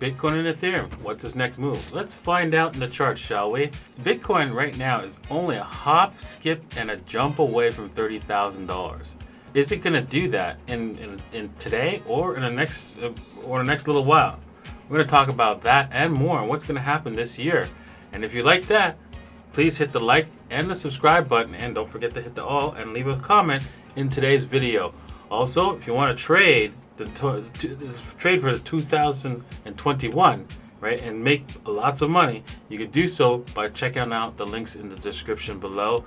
Bitcoin and Ethereum. What's his next move? Let's find out in the chart, shall we? Bitcoin right now is only a hop, skip, and a jump away from $30,000. Is it going to do that in today or in the next little while? We're going to talk about that and more and what's going to happen this year. And if you like that, please hit the like and the subscribe button, and don't forget to hit the all and leave a comment in today's video. Also, if you want to trade trade for 2021, right, and make lots of money, you can do so by checking out the links in the description below.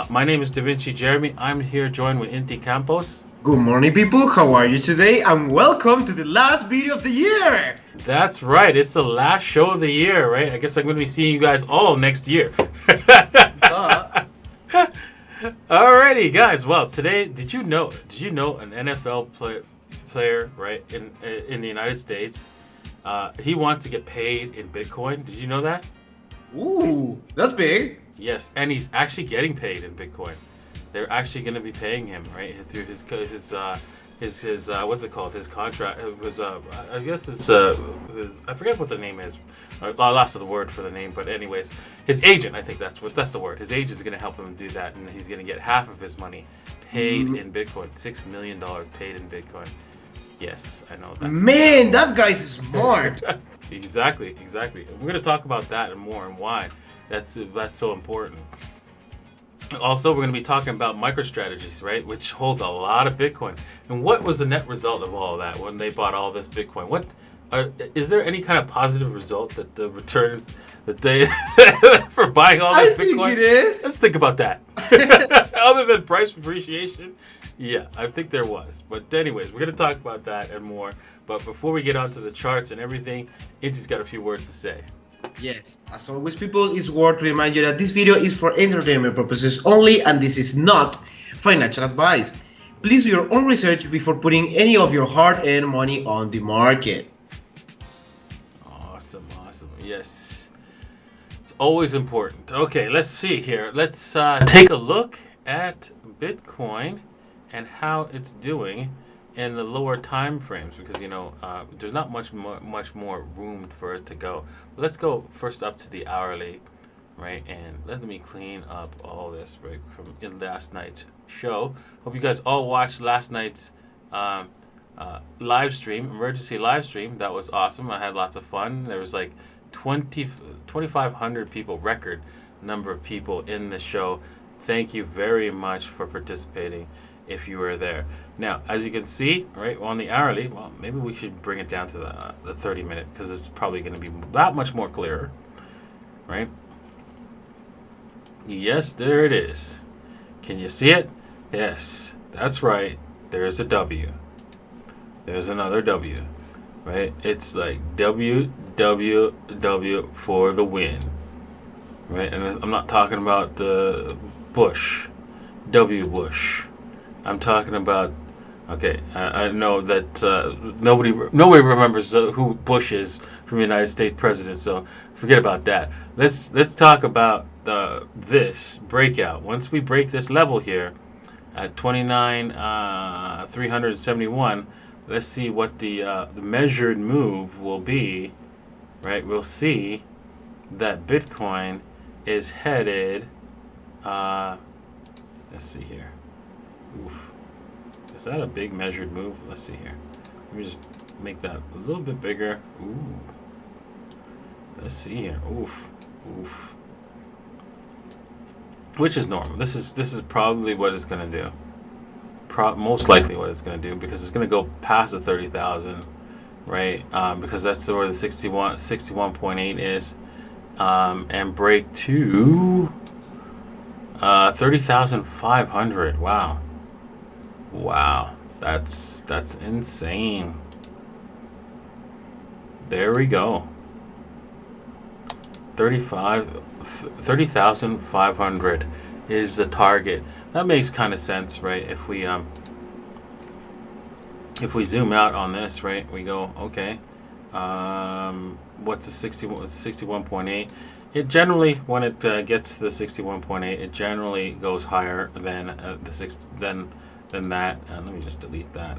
My name is Da Vinci Jeremy. I'm here joined with Inti Campos. Good morning, people. How are you today? And welcome to the last video of the year. That's right. It's the last show of the year, right? I guess I'm going to be seeing you guys all next year. Alrighty, guys. Well, today, did you know an NFL player, right, in the United States, he wants to get paid in Bitcoin? Did you know that? Ooh, that's big. Yes, and he's actually getting paid in Bitcoin. They're actually going to be paying him, right, through his what's it called? His contract. It was I guess it's I forget what the name is. I lost the word for the name, but anyways, his agent. I think that's the word. His agent is going to help him do that, and he's going to get half of his money paid in Bitcoin. $6 million paid in Bitcoin. Yes, I know. Man, that guy's smart. Exactly. We're going to talk about that and more and why that's so important. Also, we're going to be talking about MicroStrategy, right, which holds a lot of Bitcoin. And what was the net result of all of that when they bought all this Bitcoin? Is there any kind of positive result that the return that they for buying all this Bitcoin? I think it is. Let's think about that. Other than price appreciation, yeah, I think there was. But anyways, we're going to talk about that and more. But before we get onto the charts and everything, Inti's got a few words to say. Yes, as always, people, it's worth to remind you that this video is for entertainment purposes only, and this is not financial advice. Please do your own research before putting any of your hard-earned money on the market. Awesome. Yes, it's always important. Okay, let's see here. Let's take a look at Bitcoin and how it's doing in the lower time frames, because there's not much more room for it to go. But let's go first up to the hourly, right? And let me clean up all this right from last night's show. Hope you guys all watched last night's live stream, emergency live stream. That was awesome. I had lots of fun. There was like 2,500 people, record number of people in the show. Thank you very much for participating if you were there. Now, as you can see, right, on the hourly, well, maybe we should bring it down to the 30-minute, because it's probably going to be that much more clearer, right? Yes, there it is. Can you see it? Yes, that's right. There's a W. There's another W, right? It's like W, W, W for the win, right? And I'm not talking about the Bush, W Bush. I'm talking about, okay, I know that nobody remembers who Bush is from the United States president, so forget about that. Let's talk about this breakout. Once we break this level here at 29,371, let's see what the measured move will be, right? We'll see that Bitcoin is headed, let's see here. Oof. Is that a big measured move? Let's see here. Let me just make that a little bit bigger. Ooh. Let's see here. Oof. Which is normal. This is probably what it's gonna do. Most likely what it's gonna do, because it's gonna go past the 30,000, right? Because that's where the 61.8 is, and break to 30,500. Wow, that's insane. There we go. 30,500 is the target. That makes kind of sense, right? If we zoom out on this, right, we go, okay, what's the 61.8? It generally, when it gets to the 61.8, it generally goes higher than than that. Let me just delete that.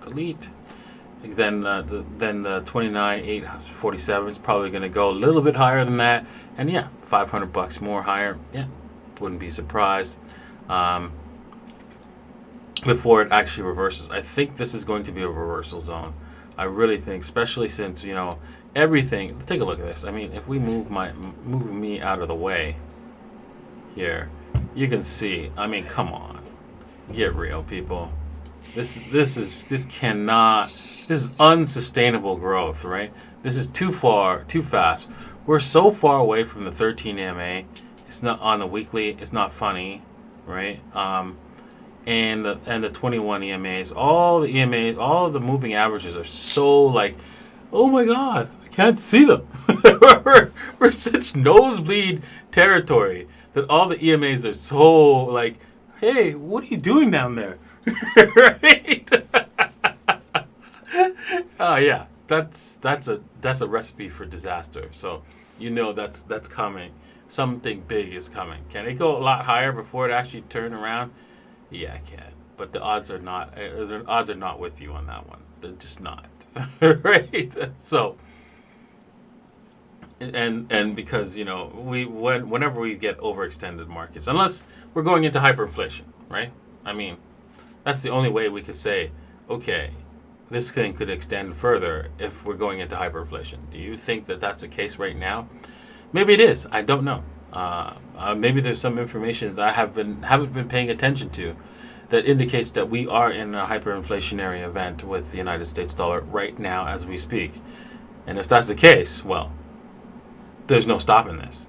Delete. Then the 29,847 is probably going to go a little bit higher than that, and yeah, $500 more higher. Yeah, wouldn't be surprised. Before it actually reverses, I think this is going to be a reversal zone. I really think, especially since everything. Let's take a look at this. I mean, if we move me out of the way here, you can see. I mean, come on, get real, people. This is unsustainable growth, right? This is too fast. We're so far away from the 13 EMA. It's not on the weekly. It's not funny, right? And the 21 EMAs, all of the moving averages are so like, oh my God, I can't see them. we're such nosebleed territory that all the EMAs are so like, hey, what are you doing down there? Right? Oh yeah, that's a recipe for disaster. So that's coming. Something big is coming. Can it go a lot higher before it actually turn around? Yeah, I can. But the odds are not with you on that one. They're just not. Right? So and because whenever we get overextended markets, unless we're going into hyperinflation, right? I mean, that's the only way we could say, okay, this thing could extend further if we're going into hyperinflation. Do you think that that's the case right now? Maybe it is. I don't know. Maybe there's some information that I haven't been paying attention to that indicates that we are in a hyperinflationary event with the United States dollar right now as we speak. And if that's the case, well, there's no stopping this.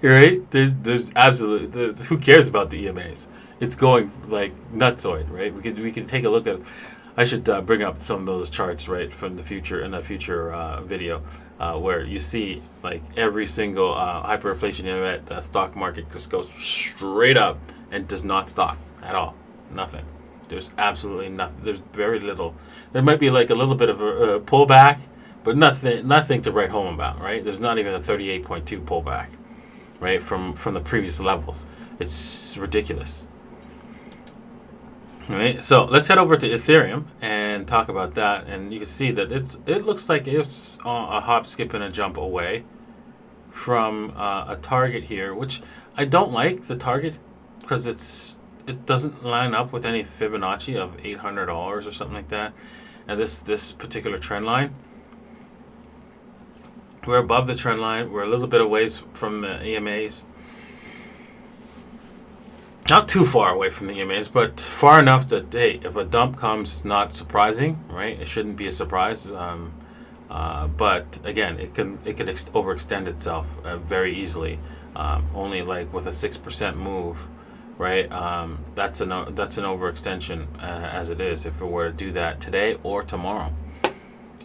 Right? There's absolutely who cares about the EMAs? It's going like nutsoid, right? We can take a look at. I should bring up some of those charts, right, from the future in a future video, where you see like every single hyperinflation event, the stock market just goes straight up and does not stop at all. Nothing. There's absolutely nothing. There's very little. There might be like a little bit of a pullback, but nothing to write home about, right? There's not even a 38.2 pullback, right, from the previous levels. It's ridiculous. All right, so let's head over to Ethereum and talk about that, and you can see that it looks like it's a hop, skip, and a jump away from a target here, which I don't like the target because it doesn't line up with any Fibonacci of $800 or something like that, and this particular trend line. We're above the trend line. We're a little bit away from the EMAs. Not too far away from the EMAs, but far enough that, hey, if a dump comes, it's not surprising, right? It shouldn't be a surprise. But again, it could overextend itself very easily. Only like with a 6% move, right? That's an overextension as it is if it were to do that today or tomorrow.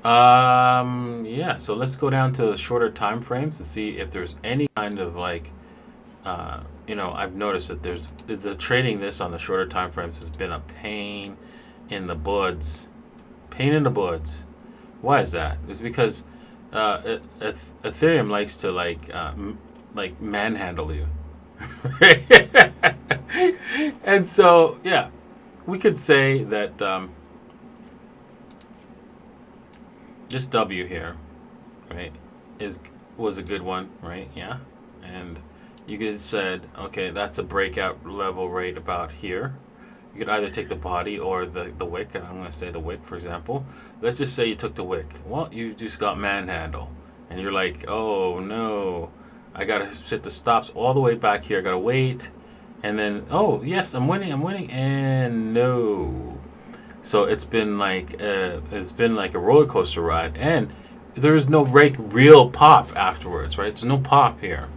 Yeah. So let's go down to the shorter time frames to see if there's any kind of like. I've noticed that there's the trading this on the shorter time frames has been a pain in the buds. Pain in the buds. Why is that? It's because Ethereum likes to like manhandle you. And so, yeah, we could say that this W here, right, was a good one, right? Yeah, and you could have said, okay, that's a breakout level right about here. You could either take the body or the wick, and I'm going to say the wick, for example. Let's just say you took the wick. Well, you just got manhandle, and you're like, oh no, I got to set the stops all the way back here. I got to wait, and then, oh yes, I'm winning, and no. So it's been like a roller coaster ride, and there is no real pop afterwards, right? There's no pop here.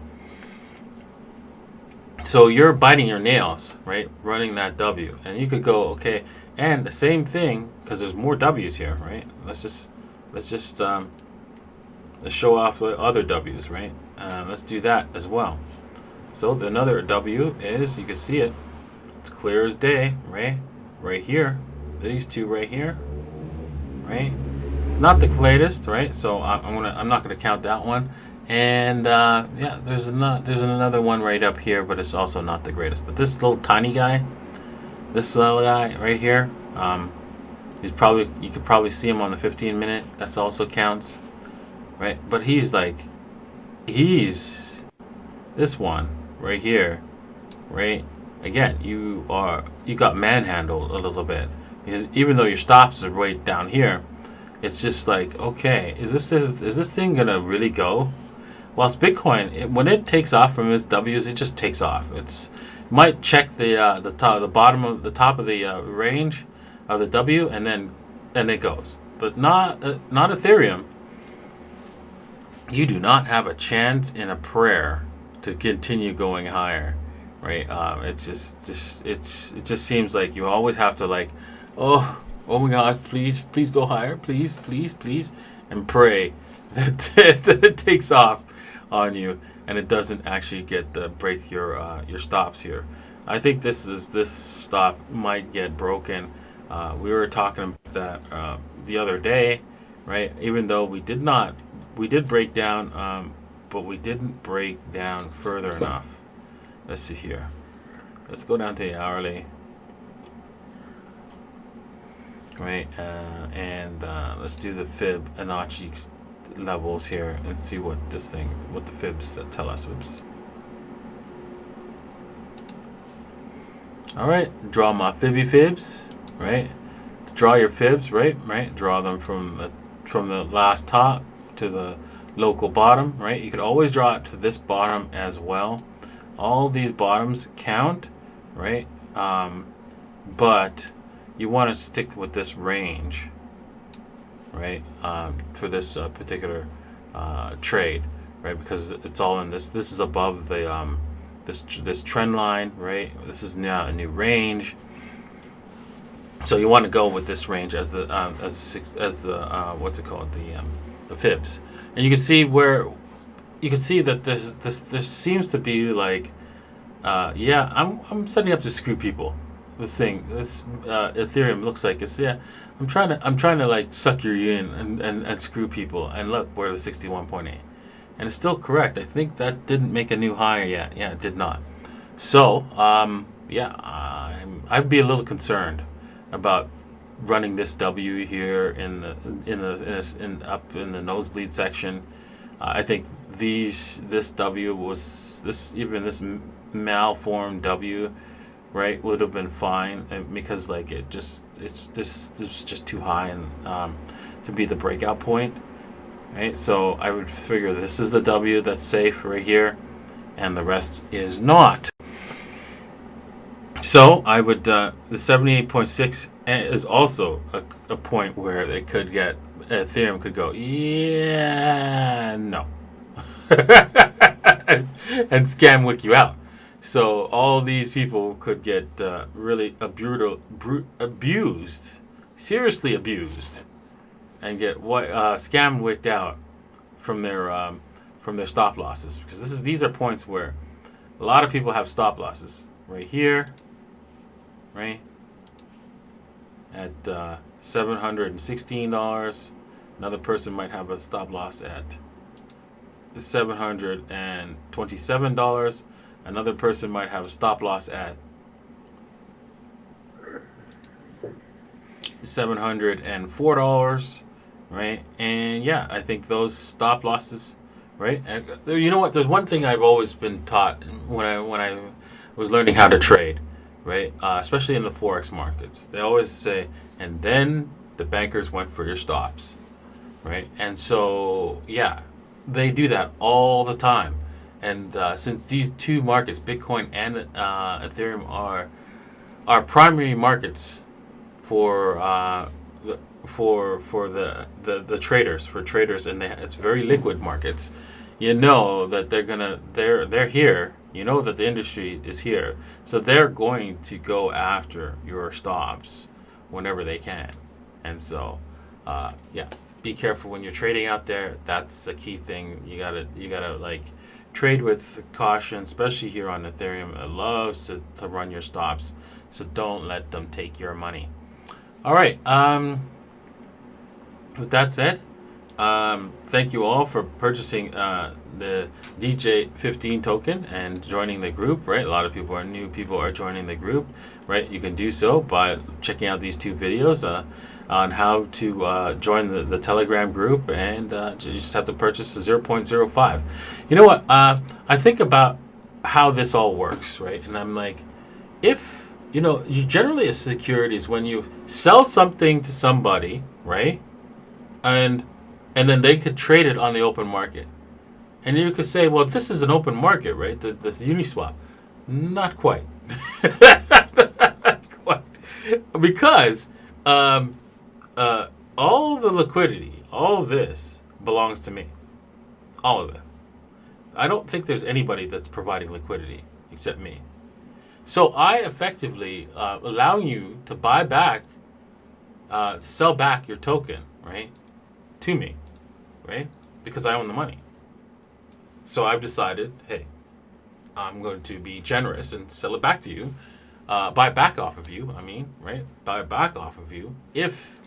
So you're biting your nails, right? Running that W, and you could go, okay, and the same thing because there's more W's here, right? Let's just show off the other W's, right? Let's do that as well. So another W is, you can see it. It's clear as day, right? Right here, these two right here, right? Not the greatest, right? So I'm not gonna count that one. And yeah, there's another one right up here, but it's also not the greatest. But this little tiny guy, This little guy right here, he's probably, you could probably see him on the 15-minute. That's also counts, right? But he's this one right here, right? Again, you got manhandled a little bit because even though your stops are right down here, it's just like, okay, is this thing gonna really go? Whilst Bitcoin, when it takes off from its W's, it just takes off. It might check the top, the top of the range of the W, and it goes. But not Ethereum. You do not have a chance in a prayer to continue going higher, right? It just seems like you always have to like, oh my God, please go higher, please, and pray that, that it takes off on you and it doesn't actually break your stops here. I think this stop might get broken. We were talking about that the other day, right? Even though we did break down, but we didn't break down further enough. Let's see here. Let's go down to the hourly, right? And let's do the fib Anachi levels here and see what the fibs tell us. Whoops. All right, draw my fibs, right? Draw your fibs, right? Draw them from the last top to the local bottom, right? You could always draw it to this bottom as well. All these bottoms count, right? But you want to stick with this range, right? For this particular trade, right? Because it's all in this. This is above the this trend line, right? This is now a new range. So you want to go with this range as the what's it called, the fibs, and you can see that there seems to be like, yeah, I'm setting up to screw people. This Ethereum looks like it's, yeah, I'm trying to like sucker you in and screw people. And look, we're the 61.8, and it's still correct. I think that didn't make a new higher yet. Yeah, it did not. So yeah, I'd be a little concerned about running this W here up in the nosebleed section. I think this W was this malformed W, right, would have been fine, because like it's just too high and to be the breakout point, right? So I would figure this is the W that's safe right here, and the rest is not. So I would the 78.6 is also a point where it could get, Ethereum could go, yeah, no, and scam wick you out. So all these people could get really abused, seriously abused, and get scam wicked out from their stop losses, because these are points where a lot of people have stop losses right here, right at $716. Another person might have a stop loss at $727. Another person might have a stop loss at $704, right? And yeah, I think those stop losses, right? And you know what? There's one thing I've always been taught when I was learning how to trade, right? Especially in the forex markets, they always say, and then the bankers went for your stops, right? And so yeah, they do that all the time. And since these two markets, Bitcoin and Ethereum, are primary markets for the traders, and it's very liquid markets. You know that they're here. You know that the industry is here, so they're going to go after your stops whenever they can. And so, yeah, be careful when you're trading out there. That's the key thing. You gotta like trade with caution, especially here on Ethereum. It loves to run your stops, so don't let them take your money. All right. With that said, Thank you all for purchasing the DJ15 token and joining the group, right? A lot of new people are joining the group, right? You can do so by checking out these 2 videos on how to join the Telegram group, and you just have to purchase a 0.05. You know what? I think about how this all works, right? And I'm like, if, you generally a security is when you sell something to somebody, right? And then they could trade it on the open market. And you could say, well, this is an open market, right? The Uniswap. Not quite. Not quite. Because all the liquidity, all of this belongs to me. All of it. I don't think there's anybody that's providing liquidity except me. So I effectively allow you to buy back, sell back your token, right, to me. Right? Because I own the money. So I've decided, hey, I'm going to be generous and sell it back to you, buy back off of you. Right? Buy back off of you if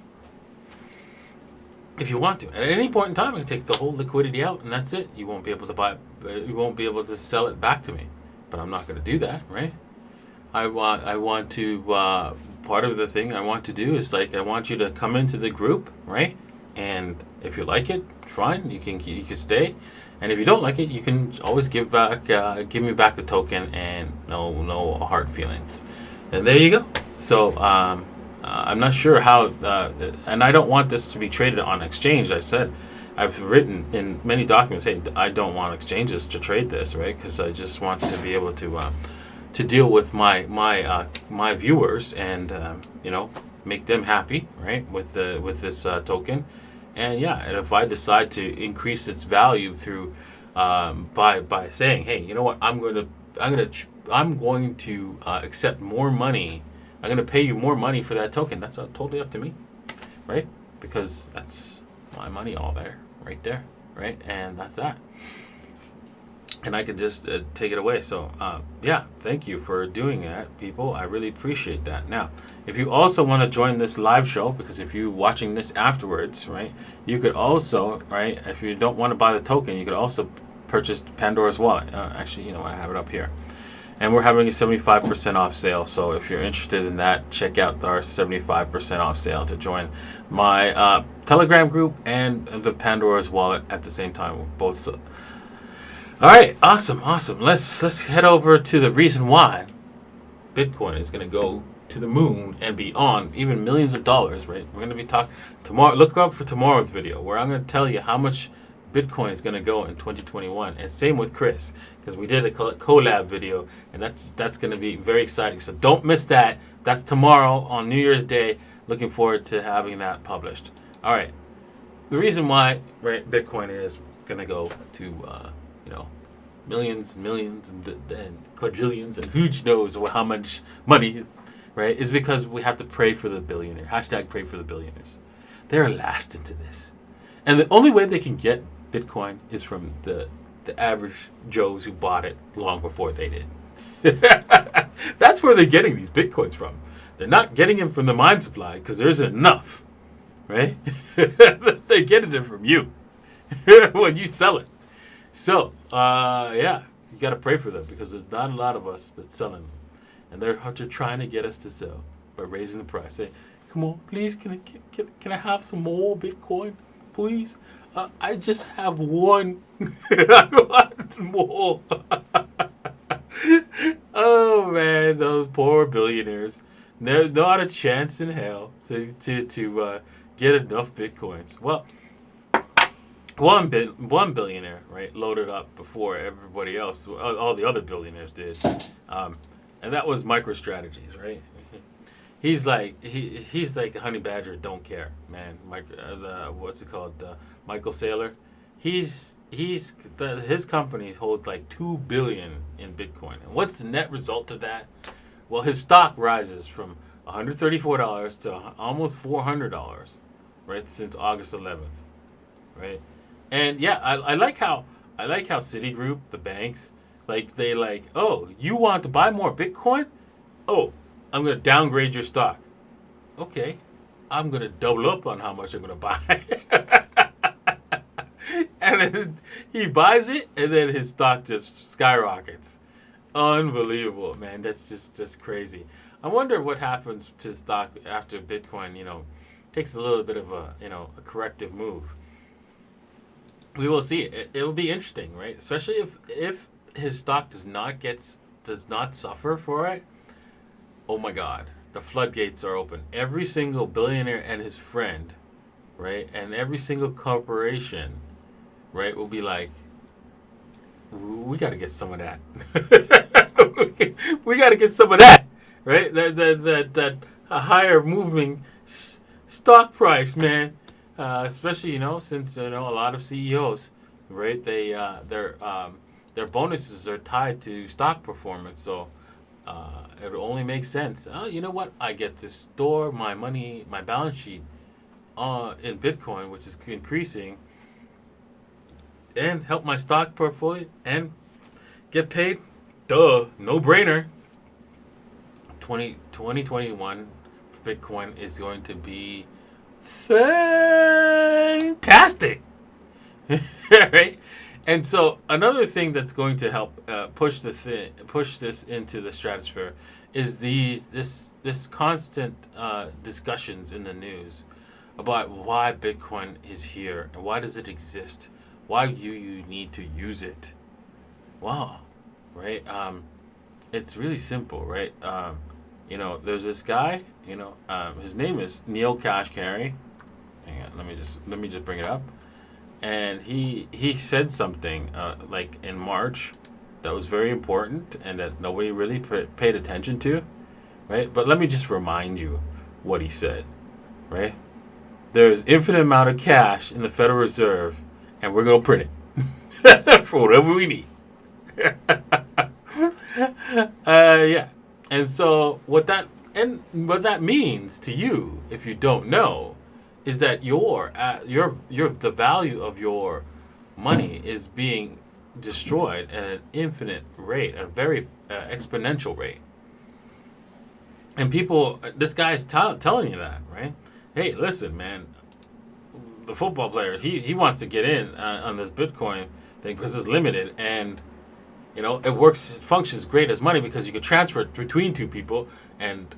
you want to. At any point in time, I can take the whole liquidity out, and that's it. You won't be able to you won't be able to sell it back to me. But I'm not going to do that, right? I want to. Part of the thing I want to do is I want you to come into the group, right? And if you like it, fine. You can stay, and if you don't like it, you can always give me back the token, and no hard feelings. And there you go. So I'm not sure how, and I don't want this to be traded on exchange. I've written in many documents, hey, I don't want exchanges to trade this, right? Because I just want to be able to deal with my viewers and make them happy, right, with this token. And and if I decide to increase its value through by saying, hey, you know what, I'm going to accept more money. I'm going to pay you more money for that token. That's totally up to me, right? Because that's my money all there, right there, right? And that's that. And I could just take it away. So, thank you for doing that, people. I really appreciate that. Now, if you also want to join this live show, because if you're watching this afterwards, right, you could also, right, if you don't want to buy the token, you could also purchase Pandora's wallet. Actually, I have it up here. And we're having a 75% off sale. So if you're interested in that, check out our 75% off sale to join my Telegram group and the Pandora's wallet at the same time. Both. All right, awesome. Let's head over to the reason why Bitcoin is going to go to the moon and beyond, even millions of dollars, right? We're going to be talking tomorrow. Look up for tomorrow's video where I'm going to tell you how much Bitcoin is going to go in 2021, and same with Chris, because we did a collab video, and that's going to be very exciting. So don't miss that. That's tomorrow on New Year's Day. Looking forward to having that published. All right, the reason why, right, Bitcoin is going to go to millions, and quadrillions, and who knows how much money, right, is because we have to pray for the billionaire. Hashtag pray for the billionaires. They're last into this. And the only way they can get Bitcoin is from the average Joes who bought it long before they did. That's where they're getting these Bitcoins from. They're not getting them from the mine supply because there isn't enough, right? They're getting it from you when you sell it. So, you got to pray for them because there's not a lot of us that's selling them. And they're trying to get us to sell by raising the price. Say, come on, please, can I have some more Bitcoin, please? I just have one. I want more. Oh, man, those poor billionaires. There's not a chance in hell to get enough Bitcoins. Well, one billionaire, right, loaded up before everybody else, all the other billionaires did, and that was MicroStrategies, right? He's like a honey badger, don't care, man. What's it called? Michael Saylor. His company holds like $2 billion in Bitcoin, and what's the net result of that? Well, his stock rises from $134 to almost $400, right, since August 11th, right? And I like how Citigroup, the banks, oh, you want to buy more Bitcoin? Oh, I'm going to downgrade your stock. Okay, I'm going to double up on how much I'm going to buy. And then he buys it, and then his stock just skyrockets. Unbelievable, man. That's just crazy. I wonder what happens to stock after Bitcoin, takes a little bit of a corrective move. We will see. It will be interesting, right? Especially if his stock does not suffer for it. Oh my God, the floodgates are open. Every single billionaire and his friend, right, and every single corporation, right, will be like, we got to get some of that. We got to get some of that, right? That a higher moving stock price, man. Especially since a lot of CEOs, right? Their bonuses are tied to stock performance, so it only makes sense. Oh, you know what? I get to store my money, my balance sheet, in Bitcoin, which is increasing, and help my stock portfolio and get paid. Duh, no brainer. 2021 Bitcoin is going to be fantastic. Right? And so another thing that's going to help push this into the stratosphere is this constant discussions in the news about why Bitcoin is here and why does it exist? Why do you need to use it? Wow, right? It's really simple, right? There's this guy. His name is Neil Kashkari. Hang on, let me just bring it up. And he said something like in March that was very important and that nobody really paid attention to, right? But let me just remind you what he said, right? There's infinite amount of cash in the Federal Reserve, and we're gonna print it for whatever we need. Yeah. And so what that means to you, if you don't know, is that the value of your money is being destroyed at an infinite rate, a very exponential rate. And this guy is telling you that, right? Hey, listen, man, the football player, he wants to get in on this Bitcoin thing because it's limited, and it functions great as money because you can transfer it between two people, and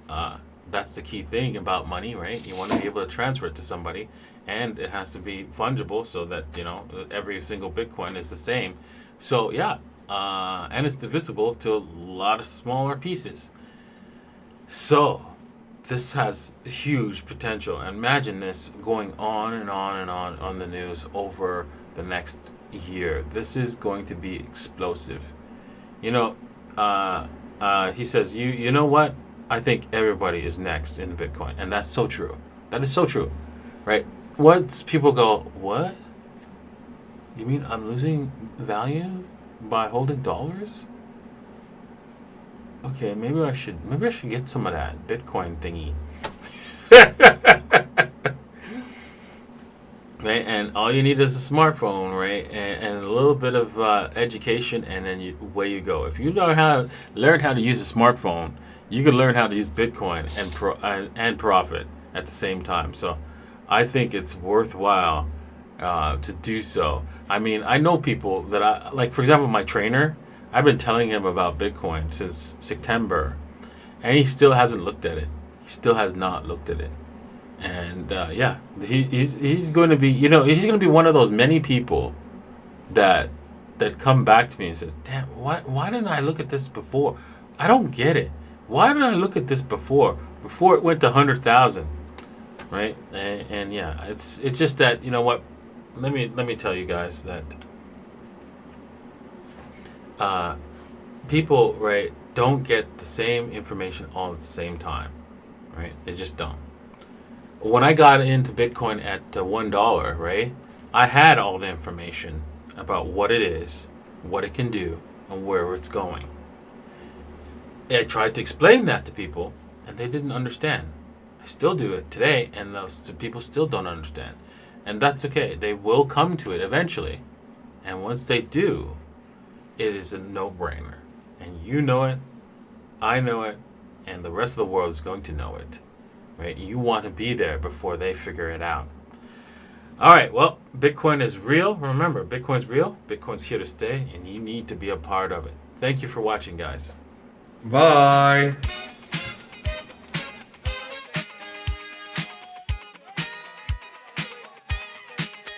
that's the key thing about money, right? You want to be able to transfer it to somebody, and it has to be fungible so that every single Bitcoin is the same. So yeah, and it's divisible to a lot of smaller pieces. So this has huge potential. Imagine this going on and on and on the news over the next year. This is going to be explosive. He says, you know what? I think everybody is next in Bitcoin, and that's so true. That is so true, right? Once people go, what? You mean I'm losing value by holding dollars? Okay, maybe I should get some of that Bitcoin thingy. Right, and all you need is a smartphone, right, and a little bit of education, and then away you go. If you learn how to use a smartphone, you can learn how to use Bitcoin and profit at the same time. So, I think it's worthwhile to do so. I mean, I know people that like, for example, my trainer. I've been telling him about Bitcoin since September, and he still hasn't looked at it. He still has not looked at it. And yeah, he's going to be he's going to be one of those many people that come back to me and says, "Damn, why didn't I look at this before? I don't get it. Why didn't I look at this before it went to 100,000?" Right? And yeah, it's just that what? Let me tell you guys that people, right, don't get the same information all at the same time, right? They just don't. When I got into Bitcoin at $1, right, I had all the information about what it is, what it can do, and where it's going. I tried to explain that to people, and they didn't understand. I still do it today, and those people still don't understand. And that's okay. They will come to it eventually. And once they do, it is a no-brainer. And you know it, I know it, and the rest of the world is going to know it. Right? You want to be there before they figure it out. All right, well, Bitcoin is real. Remember, Bitcoin's real. Bitcoin's here to stay, and you need to be a part of it. Thank you for watching, guys. Bye.